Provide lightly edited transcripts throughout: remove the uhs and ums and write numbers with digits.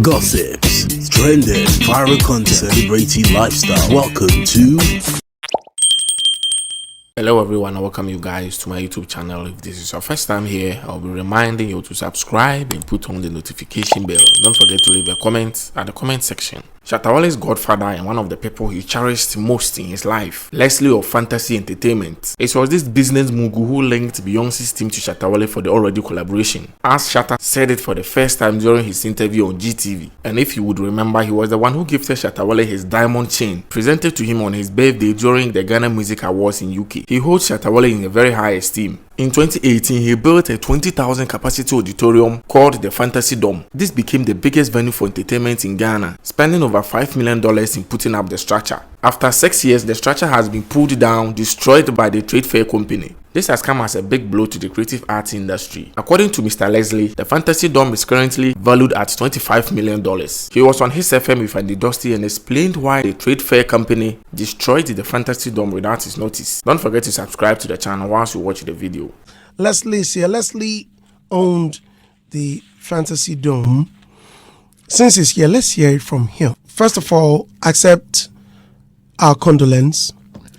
Gossips, trending, viral content, celebrity lifestyle. Welcome to... Hello everyone, I welcome you guys to my YouTube channel. If this is your first time here, I'll be reminding you to subscribe and put on the notification bell. Don't forget to leave a comment at the comment section. Shatta Wale's godfather and one of the people he cherished most in his life, Leslie of Fantasy Entertainment. It was this business mogul who linked Beyonce's team to Shatta Wale for the already collaboration, as Shatta said it for the first time during his interview on GTV. And if you would remember, he was the one who gifted Shatta Wale his diamond chain, presented to him on his birthday during the Ghana Music Awards in UK. He holds Shatta Wale in a very high esteem. In 2018, he built a 20,000 capacity auditorium called the Fantasy Dome. This became the biggest venue for entertainment in Ghana, spending over $5 million in putting up the structure. After 6 years, the structure has been pulled down, destroyed by the trade fair company. This has come as a big blow to the creative arts industry. According to Mr. Leslie, the Fantasy Dome is currently valued at $25 million. He was on his FM with Andy Dusty and explained why the trade fair company destroyed the Fantasy Dome without his notice. Don't forget to subscribe to the channel once you watch the video. Leslie is here. Leslie owned the Fantasy Dome. Since he's here, let's hear it from him. First of all, accept our condolence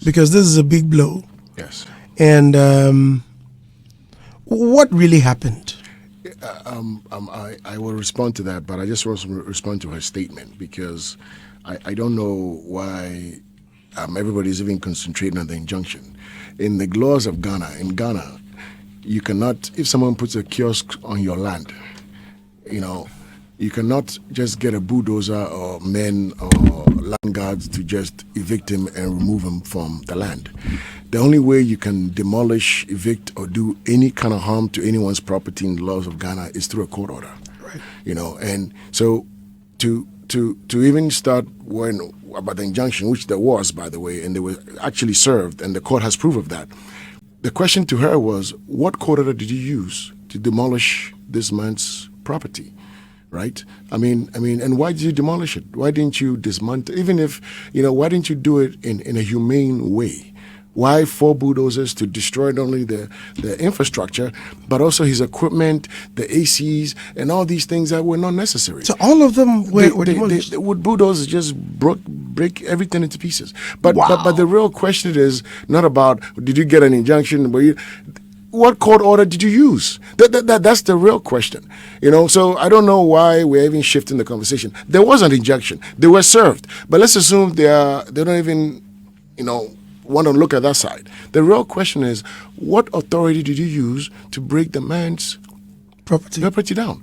because this is a big blow. Yes. And what really happened? I will respond to that, but I just want to respond to her statement because I don't know why everybody's even concentrating on the injunction. In the laws of Ghana, you cannot, if someone puts a kiosk on your land, you cannot just get a bulldozer or men or land guards to just evict him and remove him from the land. The only way you can demolish, evict, or do any kind of harm to anyone's property in the laws of Ghana is through a court order. Right. And so to even start worrying about the injunction, which there was, by the way, and they were actually served, and the court has proof of that. The question to her was, what court order did you use to demolish this man's property? Right? I mean, and why did you demolish it? Why didn't you dismantle? Even if, why didn't you do it in a humane way? Why 4 bulldozers to destroy not only the infrastructure, but also his equipment, the ACs, and all these things that were not necessary? So all of them were demolished? With bulldozers just break everything into pieces. But, wow. but the real question is not about, did you get an injunction? What court order did you use? That's the real question. So I don't know why we're even shifting the conversation. There was an injunction. They were served. But let's assume they don't even, want to look at that side. The real question is, what authority did you use to break the man's property down?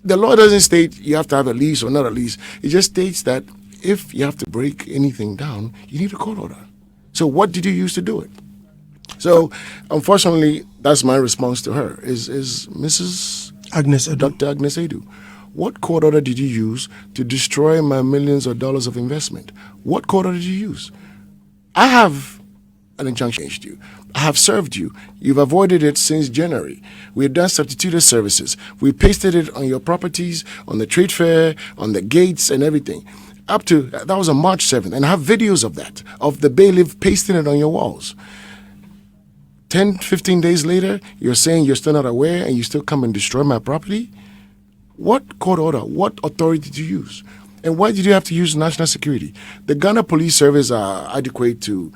The law doesn't state you have to have a lease or not a lease. It just states that if you have to break anything down, you need a court order. So what did you use to do it? So, unfortunately, that's my response to her, is Mrs. Dr. Agnes Edu. What court order did you use to destroy my millions of dollars of investment? What court order did you use? I have an injunction against you. I have served you. You've avoided it since January. We've done substituted services. We pasted it on your properties, on the trade fair, on the gates and everything. That was on March 7th. And I have videos of that, of the bailiff pasting it on your walls. 10, 15 days later, you're saying you're still not aware and you still come and destroy my property? What court order, what authority did you use? And why did you have to use national security? The Ghana Police Service are adequate to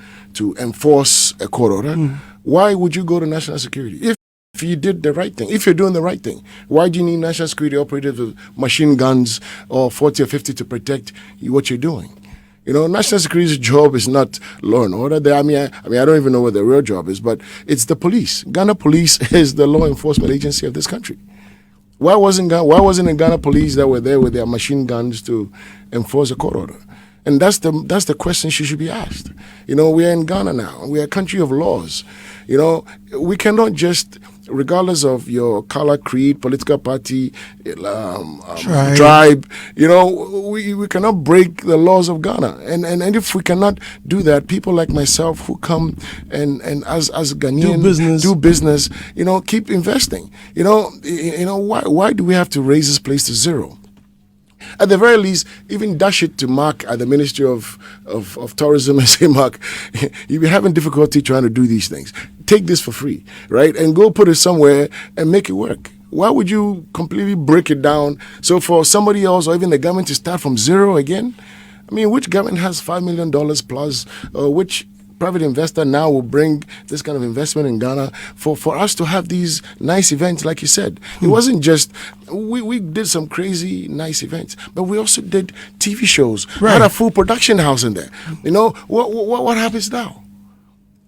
enforce a court order. Why would you go to national security? If you did the right thing, if you're doing the right thing, why do you need national security operators with machine guns or 40 or 50 to protect what you're doing? National security's job is not law and order. I don't even know what the real job is, but it's the police. Ghana Police is the law enforcement agency of this country. Why wasn't the Ghana Police that were there with their machine guns to enforce a court order? And that's the question she should be asked. We are in Ghana now. We are a country of laws. We cannot just, regardless of your color, creed, political party, tribe, we cannot break the laws of Ghana. And if we cannot do that, people like myself who come and as Ghanaians do business, keep investing. Why do we have to raise this place to zero? At the very least, even dash it to Mark at the Ministry of Tourism and say, Mark, you'll be having difficulty trying to do these things. Take this for free, right? And go put it somewhere and make it work. Why would you completely break it down? So for somebody else or even the government to start from zero again? I mean, which government has $5 million plus? Which private investor now will bring this kind of investment in Ghana for us to have these nice events, like you said? It wasn't just, we did some crazy nice events, but we also did TV shows. Right. Had a full production house in there. You know, what happens now?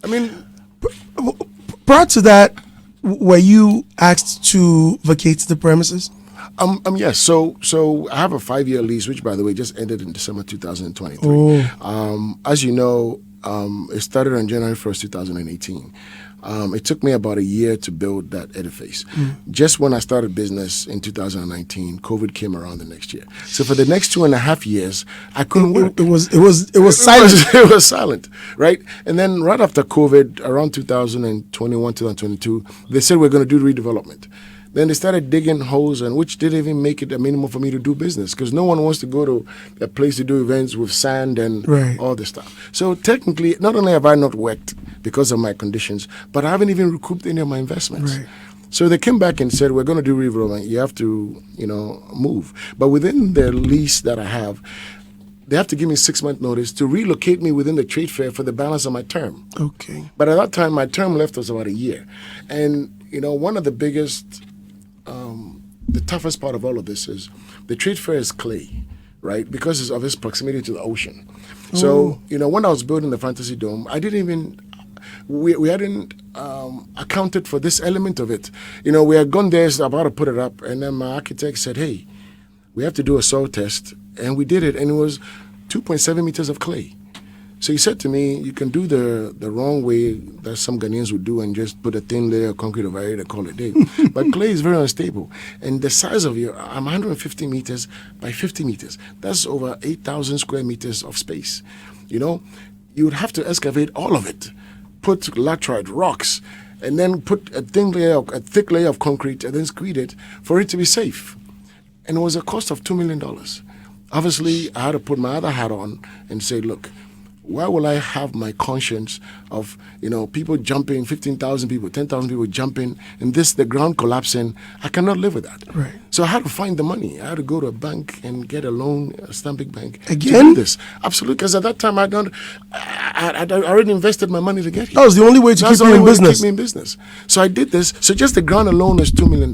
I mean, Prior to that, were you asked to vacate the premises? Yes. So I have a 5-year lease, which, by the way, just ended in December 2023. As you know, it started on January 1st, 2018. It took me about a year to build that edifice. Just when I started business in 2019, COVID came around the next year. So for the next 2.5 years, I couldn't work. It was silent. It was silent, right? And then right after COVID, around 2021, 2022, they said we're going to do redevelopment. Then they started digging holes, and which didn't even make it a minimum for me to do business, because no one wants to go to a place to do events with sand and all this stuff. So technically, not only have I not worked because of my conditions, but I haven't even recouped any of my investments. Right. So they came back and said, we're going to do redevelopment. You have to, move. But within the lease that I have, they have to give me 6-month notice to relocate me within the trade fair for the balance of my term. Okay. But at that time, my term left was about a year. And, one of the biggest... the toughest part of all of this is the trade fair is clay, right? Because of its proximity to the ocean. So, when I was building the Fantasy Dome, I didn't even, we hadn't accounted for this element of it. We had gone there, about to put it up, and then my architect said, hey, we have to do a soil test. And we did it, and it was 2.7 meters of clay. So he said to me, you can do the wrong way that some Ghanaians would do and just put a thin layer of concrete over it and call it a day. But clay is very unstable. And the size of I'm 150 meters by 50 meters. That's over 8,000 square meters of space. You would have to excavate all of it, put laterite rocks, and then put a thick layer of concrete and then screed it for it to be safe. And it was a cost of $2 million. Obviously, I had to put my other hat on and say, look, why will I have my conscience of, people jumping, 15,000 people, 10,000 people jumping, and the ground collapsing? I cannot live with that. Right. So I had to find the money. I had to go to a bank and get a loan, a Stanbic Bank. Again? To do this. Absolutely, because at that time I already invested my money to get here. That was the only way to keep you in business. Keep me in business. So I did this. So just the ground alone is $2 million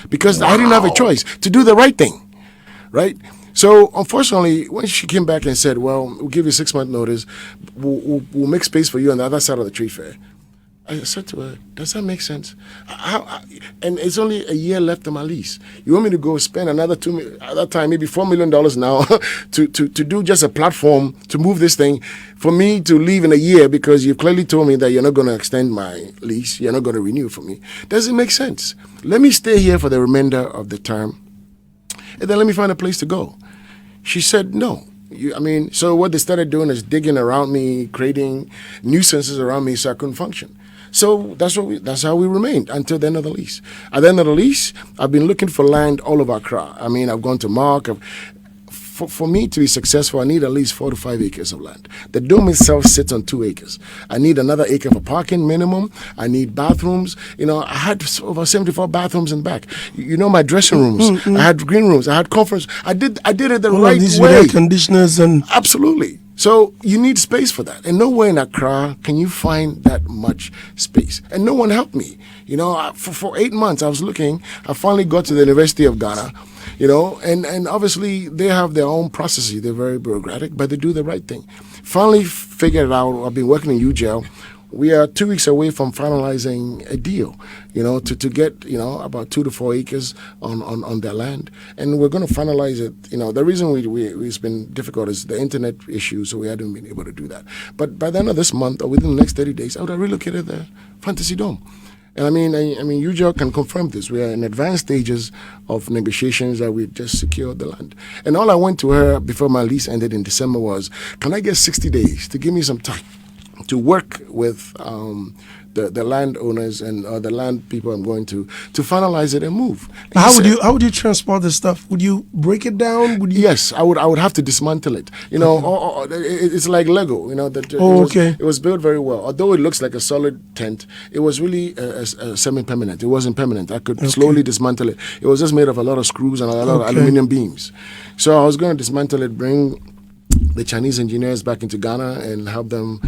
because I didn't have a choice to do the right thing, right? So, unfortunately, when she came back and said, well, we'll give you 6-month notice, we'll make space for you on the other side of the trade fair, I said to her, does that make sense? And it's only a year left on my lease. You want me to go spend another at that time, maybe $4 million now to do just a platform to move this thing for me to leave in a year because you've clearly told me that you're not going to extend my lease, you're not going to renew for me. Does it make sense? Let me stay here for the remainder of the term, and then let me find a place to go. She said, no. So what they started doing is digging around me, creating nuisances around me so I couldn't function. So that's how we remained until the end of the lease. At the end of the lease, I've been looking for land all over Accra. I've gone to Mark. For me to be successful, I need at least 4 to 5 acres of land. The dome itself sits on 2 acres. I need another acre for parking minimum. I need bathrooms. I had over 74 bathrooms in the back. My dressing rooms. I had green rooms. I had conference. I did it the right these way. Air conditioners and Absolutely. So you need space for that. And nowhere in Accra can you find that much space. And no one helped me. For 8 months I was looking. I finally got to the University of Ghana. And obviously they have their own processes. They're very bureaucratic, but they do the right thing. Finally figured it out. I've been working in UGL. We are 2 weeks away from finalizing a deal, to get, about 2 to 4 acres on their land. And we're going to finalize it. The reason it's been difficult is the internet issue, so we hadn't been able to do that. But by the end of this month, or within the next 30 days, I would have relocated the Fantasy Dome. And UGL can confirm this. We are in advanced stages of negotiations that we just secured the land. And all I went to her before my lease ended in December was, can I get 60 days to give me some time to work with the landowners and the land people I'm going to finalize it and move. And How would you transport the stuff? Would you break it down? Would you? Yes, I would have to dismantle it. You know, it's like Lego. You know, okay. It was built very well. Although it looks like a solid tent, it was really a semi-permanent. It wasn't permanent. I could slowly dismantle it. It was just made of a lot of screws and a lot of aluminum beams. So I was going to dismantle it, bring the Chinese engineers back into Ghana and help them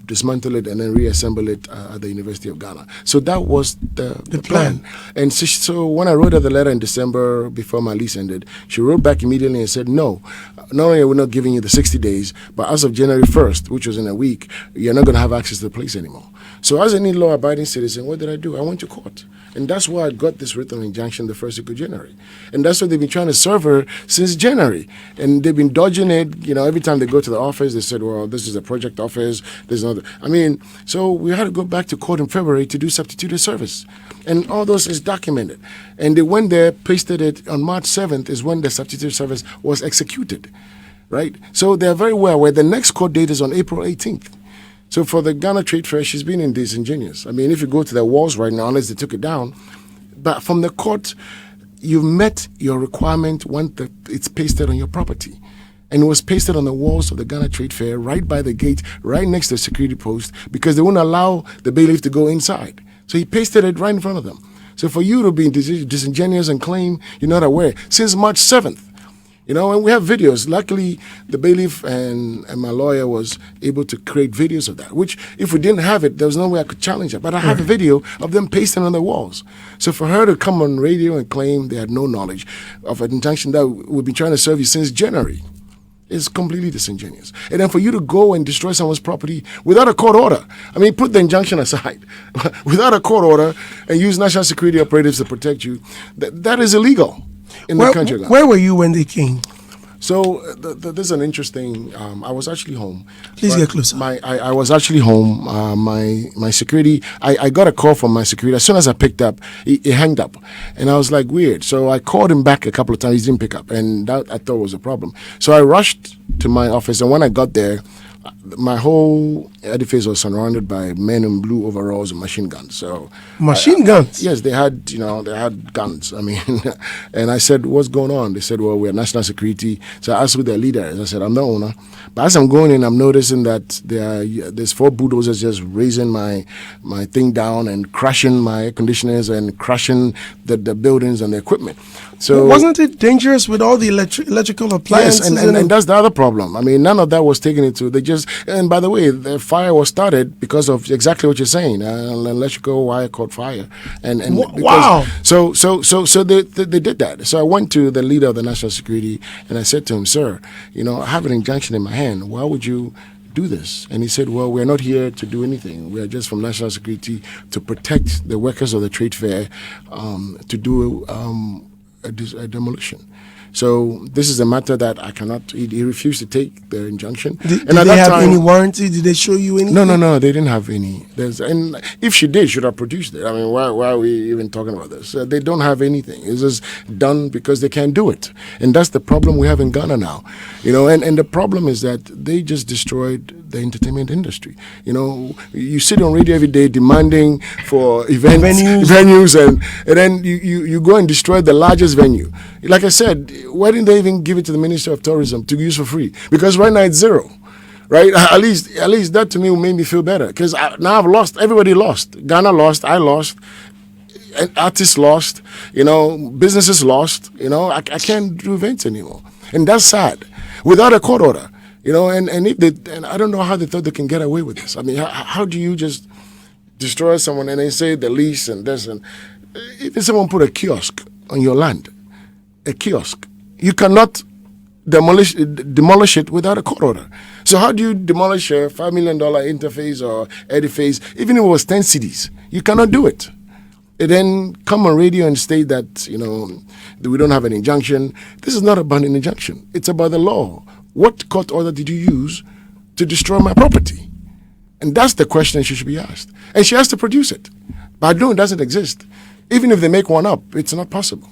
dismantle it and then reassemble it at the University of Ghana. So that was the plan. And so when I wrote her the letter in December before my lease ended, she wrote back immediately and said, no, not only are we not giving you the 60 days, but as of January 1st, which was in a week, you're not going to have access to the place anymore. So as any law-abiding citizen, what did I do? I went to court. And that's why I got this written injunction the first week of January. And that's what they've been trying to serve her since January. And they've been dodging it. You know, every time they go to the office, they said, well, this is a project office. There's not. I mean, so we had to go back to court in February to do substituted service. And all those is documented. And they went there, pasted it on March 7th is when the substituted service was executed. Right? So they're very well aware. The next court date is on April 18th. So for the Ghana Trade Fair, she's been in disingenuous. I mean, if you go to the walls right now, unless they took it down, but from the court, you've met your requirement when it's pasted on your property. And it was pasted on the walls of the Ghana Trade Fair, right by the gate, right next to the security post, because they wouldn't allow the bailiff to go inside. So he pasted it right in front of them. So for you to be disingenuous and claim you're not aware, since March 7th, you know, and we have videos. Luckily, the bailiff and my lawyer was able to create videos of that, which if we didn't have it, there was no way I could challenge it. But I have a video of them pasting on the walls. So for her to come on radio and claim they had no knowledge of an injunction that we've been trying to serve you since January is completely disingenuous. And then for you to go and destroy someone's property without a court order, I mean, put the injunction aside, without a court order and use national security operatives to protect you, that is illegal. In the country. Where were you when they came? So this is an interesting. I was actually home. Please get closer. I was actually home. My security. I got a call from my security. As soon as I picked up, he hanged up, and I was like, weird. So I called him back a couple of times. He didn't pick up, and that I thought was a problem. So I rushed to my office, and when I got there, my whole edifice was surrounded by men in blue overalls and machine guns. So machine guns? Yes, they had guns. I mean, and I said, what's going on? They said, well, we're national security. So I asked who their leader is. I said, I'm the owner. But as I'm going in, I'm noticing that there's 4 bulldozers just raising my thing down and crashing my air conditioners and crashing the buildings and the equipment. So wasn't it dangerous with all the electrical appliances? Yes, and that's the other problem. I mean, none of that was taken into. And by the way, the fire was started because of exactly what you're saying. An electrical wire caught fire, and wow. So they did that. So I went to the leader of the national security and I said to him, sir, you know, I have an injunction in my hand. Why would you do this? And he said, well, we're not here to do anything. We are just from national security to protect the workers of the trade fair, to do a demolition. So this is a matter that I cannot. He refused to take the injunction. Did they have any warranty? Did they show you anything? No. They didn't have any. And if she did, she should have produced it. I mean, why are we even talking about this? They don't have anything. It's just done because they can't do it, and that's the problem we have in Ghana now. You know, and the problem is that they just destroyed the entertainment industry. You know, you sit on radio every day demanding for venues, and then you go and destroy the largest venue. Like I said, why didn't they even give it to the Ministry of Tourism to use for free? Because right now it's zero. Right? At least that to me made me feel better. Because now I've lost. Everybody lost. Ghana lost. I lost. Artists lost. You know, businesses lost. You know, I can't do events anymore. And that's sad. Without a court order. You know, and I don't know how they thought they can get away with this. I mean, how do you just destroy someone and then say the lease and this, and if someone put a kiosk on your land, a kiosk, you cannot demolish it without a court order. So how do you demolish a $5 million interface or edifice, even if it was 10 cities? You cannot do it. And then come on radio and state that, you know, that we don't have an injunction. This is not about an injunction. It's about the law. What court order did you use to destroy my property? And that's the question she should be asked. And she has to produce it. But no, it doesn't exist. Even if they make one up, it's not possible.